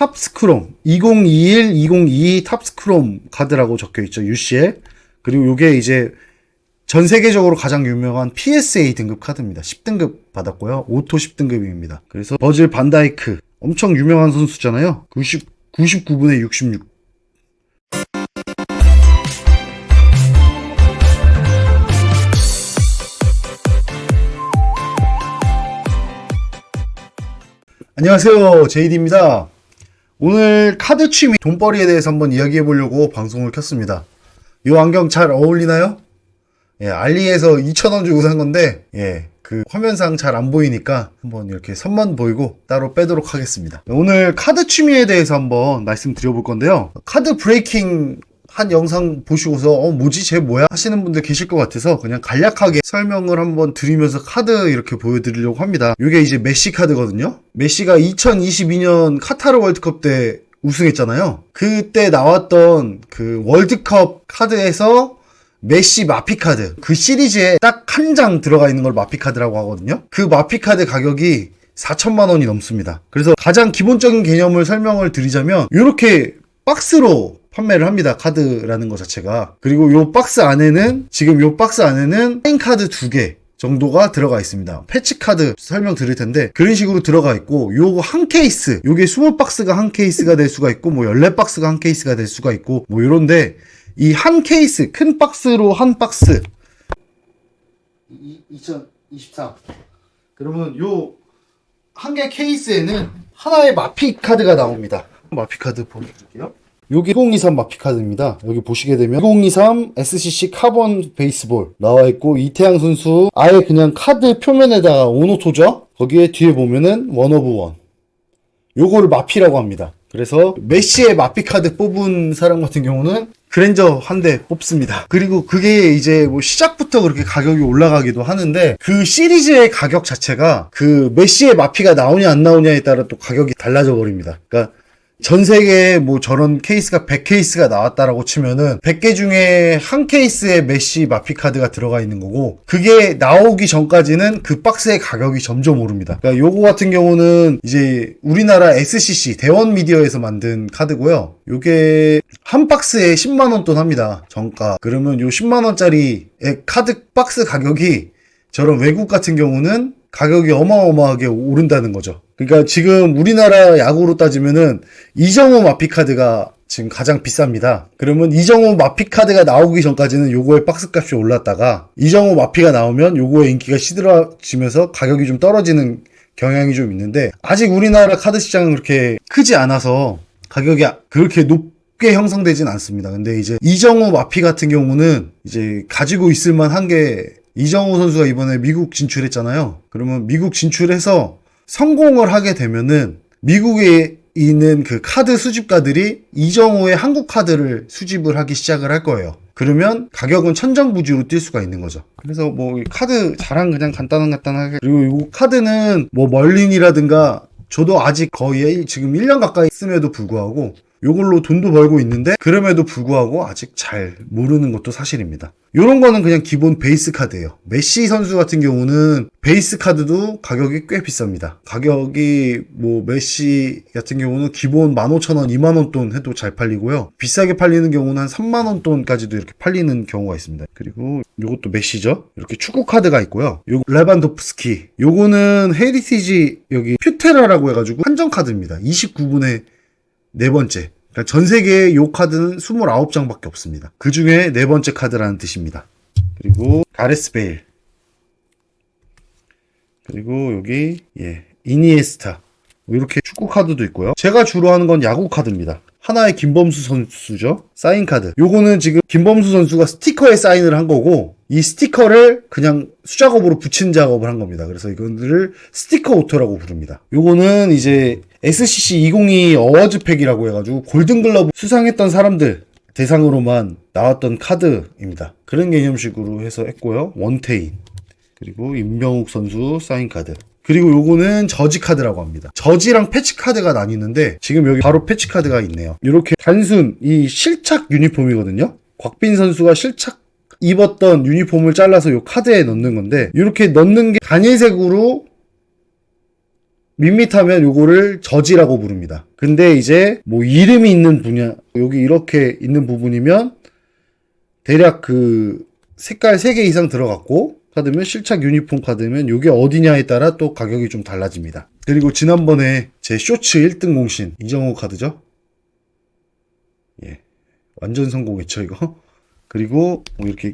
탑스크롬 2021, 2022 탑스크롬 카드라고 적혀있죠. UCL. 그리고 요게 이제 전 세계적으로 가장 유명한 PSA 등급 카드입니다. 10등급 받았고요. 오토 10등급입니다. 그래서 버질 반다이크 엄청 유명한 선수잖아요. 99분의 66. 안녕하세요, JD입니다. 오늘 카드 취미 돈벌이에 대해서 한번 이야기해 보려고 방송을 켰습니다. 이 안경 잘 어울리나요? 예, 알리에서 2,000원 주고 산 건데, 예, 그 화면상 잘 안 보이니까 한번 이렇게 선만 보이고 따로 빼도록 하겠습니다. 오늘 카드 취미에 대해서 한번 말씀드려 볼 건데요. 카드 브레이킹 한 영상 보시고서 뭐지 쟤 뭐야 하시는 분들 계실 것 같아서 그냥 간략하게 설명을 한번 드리면서 카드 이렇게 보여드리려고 합니다. 이게 이제 메시 카드거든요. 메시가 2022년 카타르 월드컵 때 우승했잖아요. 그때 나왔던 그 월드컵 카드에서 메시 마피 카드, 그 시리즈에 딱 한 장 들어가 있는 걸 마피 카드라고 하거든요. 그 마피 카드 가격이 4천만 원이 넘습니다. 그래서 가장 기본적인 개념을 설명을 드리자면 이렇게 박스로 판매를 합니다. 카드라는 것 자체가. 그리고 요 박스 안에는 지금 요 박스 안에는 사인 카드 2개 정도가 들어가 있습니다. 패치 카드 설명 드릴 텐데 그런 식으로 들어가 있고, 요거 한 케이스, 요게 20박스가 한 케이스가 될 수가 있고 뭐 14박스가 한 케이스가 될 수가 있고 뭐 요런데, 이 한 케이스 큰 박스로 한 박스 2023 그러면 요 한 개 케이스에는 하나의 마피 카드가 나옵니다. 마피 카드 보여드릴게요. 여기 2023 마피 카드입니다. 여기 보시게 되면 2023 SCC 카본 베이스볼 나와있고, 이태양 선수 아예 그냥 카드 표면에다가 오노토죠. 거기에 뒤에 보면은 원 오브 원, 요거를 마피라고 합니다. 그래서 메시의 마피 카드 뽑은 사람 같은 경우는 그랜저 한 대 뽑습니다. 그리고 그게 이제 뭐 시작부터 그렇게 가격이 올라가기도 하는데, 그 시리즈의 가격 자체가 그 메시의 마피가 나오냐 안 나오냐에 따라 또 가격이 달라져 버립니다. 그러니까 전 세계에 뭐 저런 케이스가 100케이스가 나왔다라고 치면은 100개 중에 한 케이스에 메시 마피 카드가 들어가 있는 거고, 그게 나오기 전까지는 그 박스의 가격이 점점 오릅니다. 그러니까 요거 같은 경우는 이제 우리나라 SCC 대원 미디어에서 만든 카드고요. 요게 한 박스에 10만 원 돈 합니다. 정가. 그러면 요 10만 원짜리 카드 박스 가격이 저런 외국 같은 경우는 가격이 어마어마하게 오른다는 거죠. 그러니까 지금 우리나라 야구로 따지면은 이정우 마피 카드가 지금 가장 비쌉니다. 그러면 이정우 마피 카드가 나오기 전까지는 요거의 박스 값이 올랐다가 이정우 마피가 나오면 요거의 인기가 시들어지면서 가격이 좀 떨어지는 경향이 좀 있는데, 아직 우리나라 카드 시장은 그렇게 크지 않아서 가격이 그렇게 높게 형성되진 않습니다. 근데 이제 이정우 마피 같은 경우는 이제 가지고 있을 만한 게, 이정우 선수가 이번에 미국 진출했잖아요. 그러면 미국 진출해서 성공을 하게 되면은 미국에 있는 그 카드 수집가들이 이정우의 한국 카드를 수집을 하기 시작을 할 거예요. 그러면 가격은 천정부지로 뛸 수가 있는 거죠. 그래서 뭐 카드 자랑 그냥 간단하게, 그리고 이 카드는 뭐 멀린이라든가 저도 아직 거의 지금 1년 가까이 쓰면도 불구하고 요걸로 돈도 벌고 있는데, 그럼에도 불구하고 아직 잘 모르는 것도 사실입니다. 요런 거는 그냥 기본 베이스 카드예요. 메시 선수 같은 경우는 베이스 카드도 가격이 꽤 비쌉니다. 가격이 뭐 메시 같은 경우는 기본 15,000원, 2만원 돈 해도 잘 팔리고요. 비싸게 팔리는 경우는 한 3만원 돈까지도 이렇게 팔리는 경우가 있습니다. 그리고 요것도 메시죠. 이렇게 축구 카드가 있고요. 요거 레반도프스키. 요거는 헤리티지 여기 퓨테라라고 해가지고 한정 카드입니다. 29분의 네 번째. 그러니까 전 세계에 요 카드는 29장밖에 없습니다. 그 중에 네 번째 카드라는 뜻입니다. 그리고 가레스 베일. 그리고 여기 이니에스타. 이렇게 축구 카드도 있고요. 제가 주로 하는 건 야구 카드입니다. 하나의 김범수 선수죠. 사인 카드. 요거는 지금 김범수 선수가 스티커에 사인을 한 거고, 이 스티커를 그냥 수작업으로 붙인 작업을 한 겁니다. 그래서 이거를 스티커 오토라고 부릅니다. 요거는 이제 SCC 2022 어워즈 팩이라고 해가지고 골든글러브 수상했던 사람들 대상으로만 나왔던 카드입니다. 그런 개념식으로 해서 했고요. 원태인, 그리고 임병욱 선수 사인 카드. 그리고 요거는 저지 카드라고 합니다. 저지랑 패치 카드가 나뉘는데 지금 여기 바로 패치 카드가 있네요. 이렇게 단순 이 실착 유니폼이거든요. 곽빈 선수가 실착 입었던 유니폼을 잘라서 요 카드에 넣는 건데, 이렇게 넣는 게 단일색으로 밋밋하면 요거를 저지라고 부릅니다. 근데 이제 뭐 이름이 있는 분야, 여기 이렇게 있는 부분이면 대략 그 색깔 3개 이상 들어갔고 카드면 실착 유니폼 카드면 요게 어디냐에 따라 또 가격이 좀 달라집니다. 그리고 지난번에 제 쇼츠 1등 공신 이정호 카드죠. 예, 완전 성공했죠 이거. 그리고 뭐 이렇게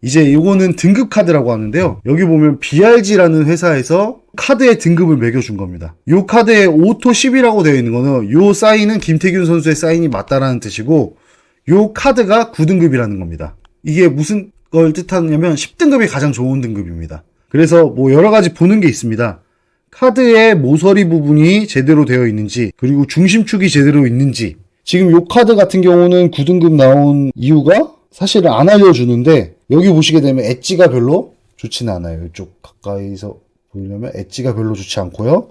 이제 요거는 등급 카드라고 하는데요. 여기 보면 BRG라는 회사에서 카드의 등급을 매겨준 겁니다. 요 카드에 오토 10이라고 되어 있는 거는 요 사인은 김태균 선수의 사인이 맞다라는 뜻이고 요 카드가 9등급이라는 겁니다. 이게 무슨 걸 뜻하냐면 10등급이 가장 좋은 등급입니다. 그래서 뭐 여러 가지 보는 게 있습니다. 카드의 모서리 부분이 제대로 되어 있는지, 그리고 중심축이 제대로 있는지. 지금 요 카드 같은 경우는 9등급 나온 이유가 사실은 안 알려주는데, 여기 보시게 되면 엣지가 별로 좋지는 않아요. 이쪽 가까이서 보이려면 엣지가 별로 좋지 않고요.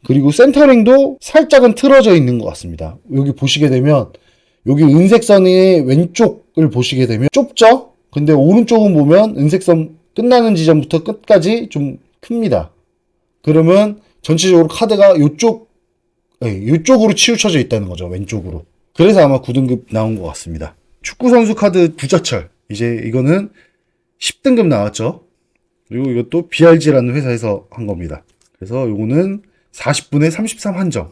그리고 센터링도 살짝은 틀어져 있는 것 같습니다. 여기 보시게 되면 여기 은색선의 왼쪽을 보시게 되면 좁죠? 근데 오른쪽은 보면 은색선 끝나는 지점부터 끝까지 좀 큽니다. 그러면 전체적으로 카드가 요쪽으로 치우쳐져 있다는 거죠. 왼쪽으로. 그래서 아마 9등급 나온 것 같습니다. 축구선수 카드 부자철. 이제 이거는 10등급 나왔죠. 그리고 이것도 BRG라는 회사에서 한 겁니다. 그래서 요거는 40분에 33 한정.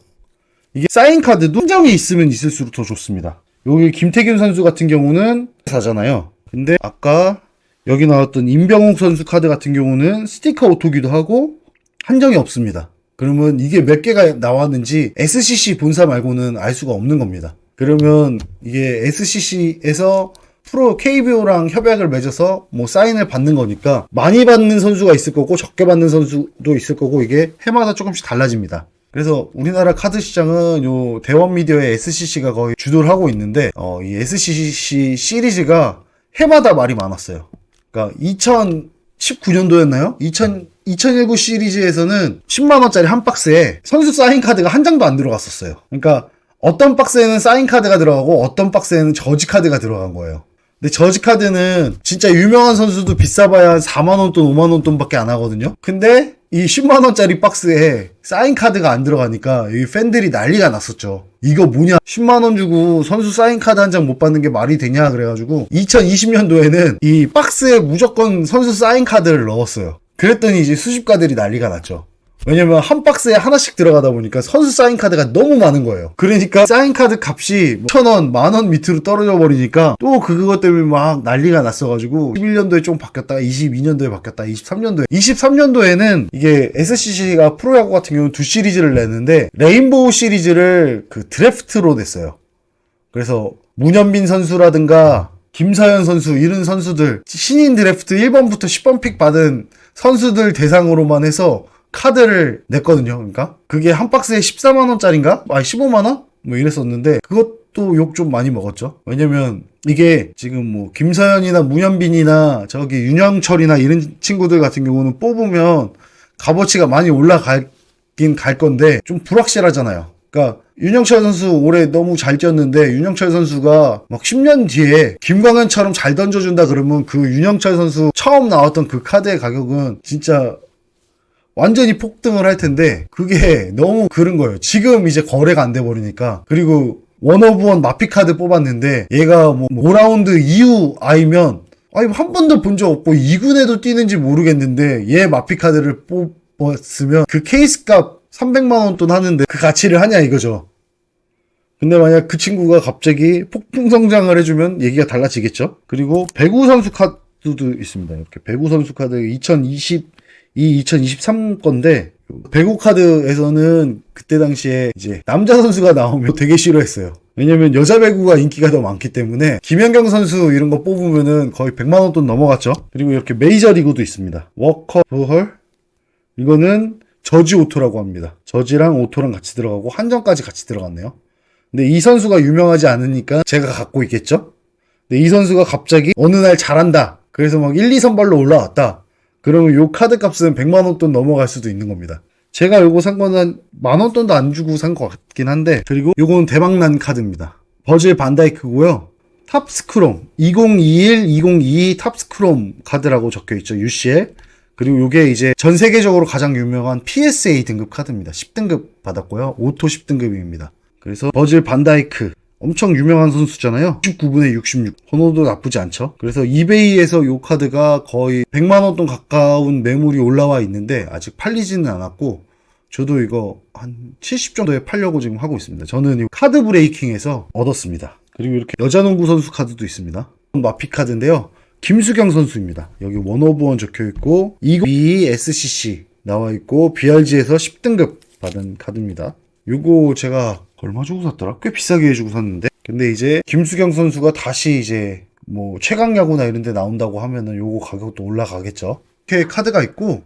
이게 사인 카드도 한정이 있으면 있을수록 더 좋습니다. 여기 김태균 선수 같은 경우는 사잖아요. 근데 아까 여기 나왔던 임병욱 선수 카드 같은 경우는 스티커 오토기도 하고 한정이 없습니다. 그러면 이게 몇 개가 나왔는지 SCC 본사 말고는 알 수가 없는 겁니다. 그러면 이게 SCC에서 프로 KBO랑 협약을 맺어서 뭐 사인을 받는 거니까 많이 받는 선수가 있을 거고 적게 받는 선수도 있을 거고 이게 해마다 조금씩 달라집니다. 그래서 우리나라 카드 시장은 요 대원 미디어의 SCC가 거의 주도를 하고 있는데 이 SCC 시리즈가 해마다 말이 많았어요. 그러니까 2019년도였나요? 2019 시리즈에서는 10만원짜리 한 박스에 선수 사인 카드가 한 장도 안 들어갔었어요. 그러니까 어떤 박스에는 사인 카드가 들어가고 어떤 박스에는 저지 카드가 들어간 거예요. 근데 저지 카드는 진짜 유명한 선수도 비싸봐야 한 4만원 돈, 5만원 돈밖에 안 하거든요. 근데 이 10만원짜리 박스에 사인 카드가 안 들어가니까 이 팬들이 난리가 났었죠. 이거 뭐냐, 10만원 주고 선수 사인 카드 한 장 못 받는 게 말이 되냐 그래가지고 2020년도에는 이 박스에 무조건 선수 사인 카드를 넣었어요. 그랬더니 이제 수집가들이 난리가 났죠. 왜냐면 한 박스에 하나씩 들어가다 보니까 선수 사인 카드가 너무 많은 거예요. 그러니까 사인 카드 값이 1,000원, 10,000원 밑으로 떨어져 버리니까 또 그것 때문에 막 난리가 났어가지고 11년도에 좀 바뀌었다가 22년도에 바뀌었다, 23년도에는 이게 SCC가 프로야구 같은 경우는 2시리즈를 냈는데 레인보우 시리즈를 그 드래프트로 냈어요. 그래서 문현빈 선수라든가 김서현 선수 이런 선수들 신인 드래프트 1번부터 10번 픽 받은 선수들 대상으로만 해서 카드를 냈거든요. 그러니까 그게 한 박스에 14만원짜리인가? 15만원? 뭐 이랬었는데 그것도 욕 좀 많이 먹었죠. 왜냐면 이게 지금 뭐 김서현이나 문현빈이나 저기 윤영철이나 이런 친구들 같은 경우는 뽑으면 값어치가 많이 올라가긴 갈 건데 좀 불확실하잖아요. 그러니까 윤영철 선수 올해 너무 잘 뛰었는데 윤영철 선수가 막 10년 뒤에 김광현처럼 잘 던져준다 그러면 그 윤영철 선수 처음 나왔던 그 카드의 가격은 진짜 완전히 폭등을 할 텐데 그게 너무 그런 거예요. 지금 이제 거래가 안 돼 버리니까. 그리고 원오브원 마피 카드 뽑았는데 얘가 뭐 5라운드 이후 아이면 아니 한 번도 본 적 없고 2군에도 뛰는지 모르겠는데 얘 마피 카드를 뽑았으면 그 케이스 값 300만원 돈 하는데 그 가치를 하냐 이거죠. 근데 만약 그 친구가 갑자기 폭풍 성장을 해주면 얘기가 달라지겠죠. 그리고 배구 선수 카드도 있습니다. 이렇게 배구 선수 카드 2023 건데 배구 카드에서는 그때 당시에 이제 남자 선수가 나오면 되게 싫어했어요. 왜냐면 여자 배구가 인기가 더 많기 때문에 김연경 선수 이런 거 뽑으면은 거의 100만원 돈 넘어갔죠. 그리고 이렇게 메이저리그도 있습니다. 워커 부헐, 이거는 저지 오토라고 합니다. 저지랑 오토랑 같이 들어가고 한정까지 같이 들어갔네요. 근데 이 선수가 유명하지 않으니까 제가 갖고 있겠죠. 근데 이 선수가 갑자기 어느 날 잘한다, 그래서 막 1, 2선발로 올라왔다, 그러면 요 카드 값은 100만원 돈 넘어갈 수도 있는 겁니다. 제가 요거 산 거는 만원 돈도 안 주고 산 것 같긴 한데, 그리고 요거는 대박난 카드입니다. 버질 반다이크고요. 탑스크롬 2021-2022 탑스크롬 카드라고 적혀있죠. UCL. 그리고 요게 이제 전 세계적으로 가장 유명한 PSA 등급 카드입니다. 10등급 받았고요. 오토 10등급입니다. 그래서 버질 반다이크 엄청 유명한 선수잖아요. 69분에 66. 번호도 나쁘지 않죠. 그래서 이베이에서 요 카드가 거의 100만원 돈 가까운 매물이 올라와 있는데 아직 팔리지는 않았고 저도 이거 한 70 정도에 팔려고 지금 하고 있습니다. 저는 이 카드 브레이킹에서 얻었습니다. 그리고 이렇게 여자농구 선수 카드도 있습니다. 마피 카드인데요. 김수경 선수입니다. 여기 1/1 적혀 있고 BSCC 나와 있고 BRG에서 10등급 받은 카드입니다. 요거 제가 얼마 주고 샀더라? 꽤 비싸게 해주고 샀는데 근데 이제 김수경 선수가 다시 이제 뭐 최강야구나 이런 데 나온다고 하면은 요거 가격도 올라가겠죠. 이렇게 카드가 있고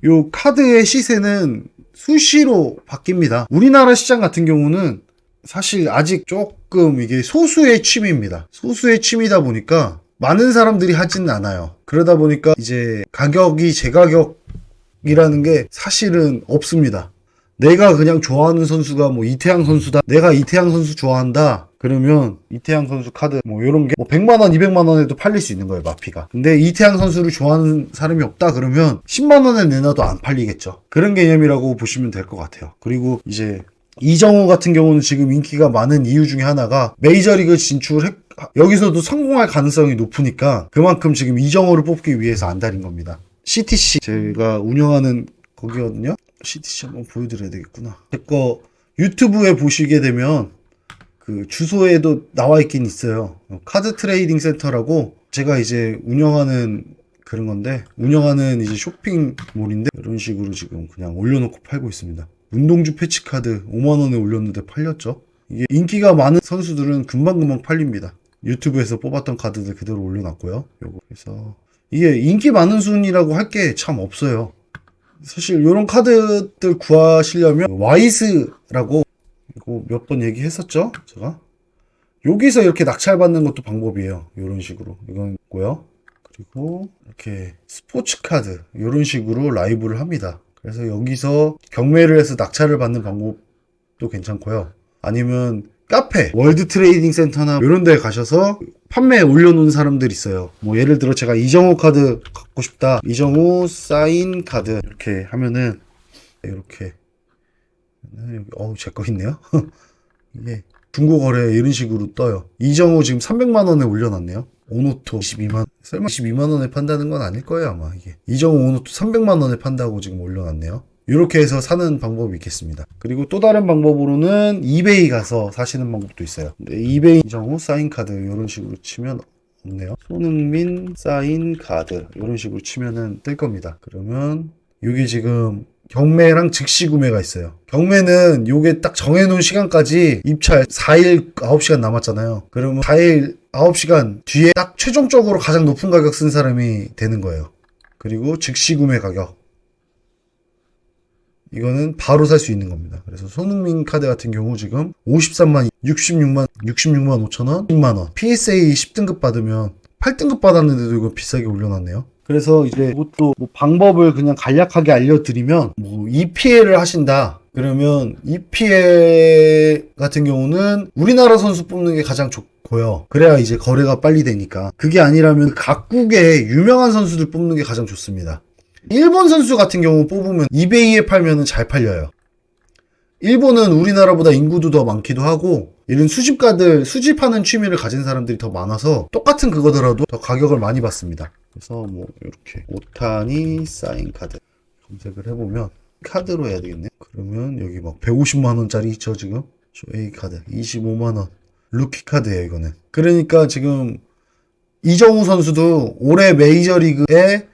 요 카드의 시세는 수시로 바뀝니다. 우리나라 시장 같은 경우는 사실 아직 조금 이게 소수의 취미입니다. 소수의 취미다 보니까 많은 사람들이 하지는 않아요. 그러다 보니까 이제 가격이 제 가격이라는 게 사실은 없습니다. 내가 그냥 좋아하는 선수가 뭐 이태양 선수다. 내가 이태양 선수 좋아한다. 그러면 이태양 선수 카드 뭐 요런 게 뭐 100만원, 200만원에도 팔릴 수 있는 거예요, 마피가. 근데 이태양 선수를 좋아하는 사람이 없다 그러면 10만원에 내놔도 안 팔리겠죠. 그런 개념이라고 보시면 될 것 같아요. 그리고 이제 이정우 같은 경우는 지금 인기가 많은 이유 중에 하나가 메이저리그 여기서도 성공할 가능성이 높으니까 그만큼 지금 이정우를 뽑기 위해서 안달인 겁니다. CTC 제가 운영하는 거기거든요. CTC 한번 보여드려야 되겠구나. 제 거 유튜브에 보시게 되면 그 주소에도 나와 있긴 있어요. 카드 트레이딩 센터라고 제가 이제 운영하는 그런 건데 운영하는 이제 쇼핑몰인데 이런 식으로 지금 그냥 올려놓고 팔고 있습니다. 운동주 패치 카드 5만원에 올렸는데 팔렸죠. 이게 인기가 많은 선수들은 금방금방 팔립니다. 유튜브에서 뽑았던 카드들 그대로 올려놨고요. 요거 그래서 이게 인기 많은 순이라고 할 게 참 없어요. 사실 이런 카드들 구하시려면 와이스라고 이거 몇 번 얘기했었죠 제가. 여기서 이렇게 낙찰받는 것도 방법이에요. 이런 식으로 이건 있고요. 그리고 이렇게 스포츠 카드 이런 식으로 라이브를 합니다. 그래서 여기서 경매를 해서 낙찰을 받는 방법도 괜찮고요. 아니면 카페, 월드 트레이딩 센터나 이런 데 가셔서 판매에 올려놓은 사람들 있어요. 뭐 예를 들어 제가 이정우 카드 갖고 싶다. 이정우 사인 카드 이렇게 하면은 이렇게 제 거 있네요. 이게 중고거래 이런 식으로 떠요. 이정우 지금 300만원에 올려놨네요. 오노토 22만 설마 22만원에 판다는 건 아닐 거예요 아마. 이게 이정우 오노토 300만원에 판다고 지금 올려놨네요. 이렇게 해서 사는 방법이 있겠습니다. 그리고 또 다른 방법으로는 이베이 가서 사시는 방법도 있어요. 근데 이베이 이정우 사인 카드 이런 식으로 치면 없네요. 손흥민 사인 카드 이런 식으로 치면은 뜰 겁니다. 그러면 이게 지금 경매랑 즉시 구매가 있어요. 경매는 요게 딱 정해놓은 시간까지 입찰 4일 9시간 남았잖아요. 그러면 4일 9시간 뒤에 딱 최종적으로 가장 높은 가격 쓴 사람이 되는 거예요. 그리고 즉시 구매 가격 이거는 바로 살 수 있는 겁니다. 그래서 손흥민 카드 같은 경우 지금 53만 66만 5천원 10만원 PSA 10등급 받으면 8등급 받았는데도 이거 비싸게 올려놨네요. 그래서 이제 이것도 뭐 방법을 그냥 간략하게 알려드리면 뭐 EPL을 하신다 그러면 EPL 같은 경우는 우리나라 선수 뽑는 게 가장 좋고요. 그래야 이제 거래가 빨리 되니까. 그게 아니라면 각국의 유명한 선수들 뽑는 게 가장 좋습니다. 일본 선수 같은 경우 뽑으면 이베이에 팔면은 잘 팔려요. 일본은 우리나라보다 인구도 더 많기도 하고 이런 수집하는 취미를 가진 사람들이 더 많아서 똑같은 그거더라도 더 가격을 많이 받습니다. 그래서 뭐 이렇게 오타니 사인 카드 검색을 해보면 카드로 해야 되겠네. 그러면 여기 막 150만원짜리 있죠 지금. A 카드 25만원 루키 카드예요 이거는. 그러니까 지금 이정우 선수도 올해 메이저리그에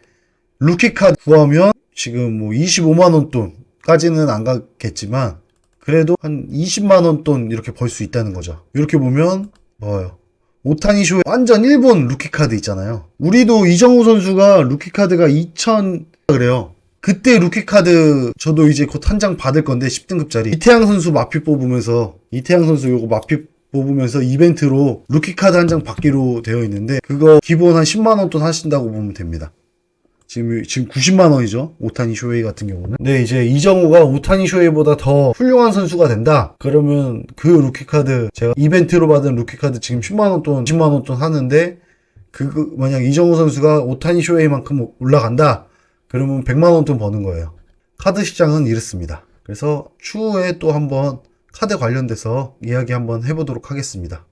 루키 카드 구하면 지금 뭐 25만원 돈까지는 안 가겠지만 그래도 한 20만원 돈 이렇게 벌 수 있다는 거죠. 이렇게 보면 뭐예요? 오타니쇼의 완전 일본 루키 카드 있잖아요. 우리도 이정우 선수가 루키 카드가 2000 그래요. 그때 루키 카드 저도 이제 곧 한 장 받을 건데 10등급짜리 이태양 선수 마피 뽑으면서 이태양 선수 요거 마피 뽑으면서 이벤트로 루키 카드 한 장 받기로 되어 있는데 그거 기본 한 10만원 돈 하신다고 보면 됩니다. 지금 90만원이죠. 오타니 쇼헤이 같은 경우는. 근데 이제 이정우가 오타니 쇼헤이보다 더 훌륭한 선수가 된다. 그러면 그 루키카드 제가 이벤트로 받은 루키카드 지금 10만원 돈, 20만원 돈 하는데 만약 이정우 선수가 오타니 쇼헤이만큼 올라간다? 그러면 100만원 돈 버는 거예요. 카드 시장은 이렇습니다. 그래서 추후에 또 한번 카드 관련돼서 이야기 한번 해보도록 하겠습니다.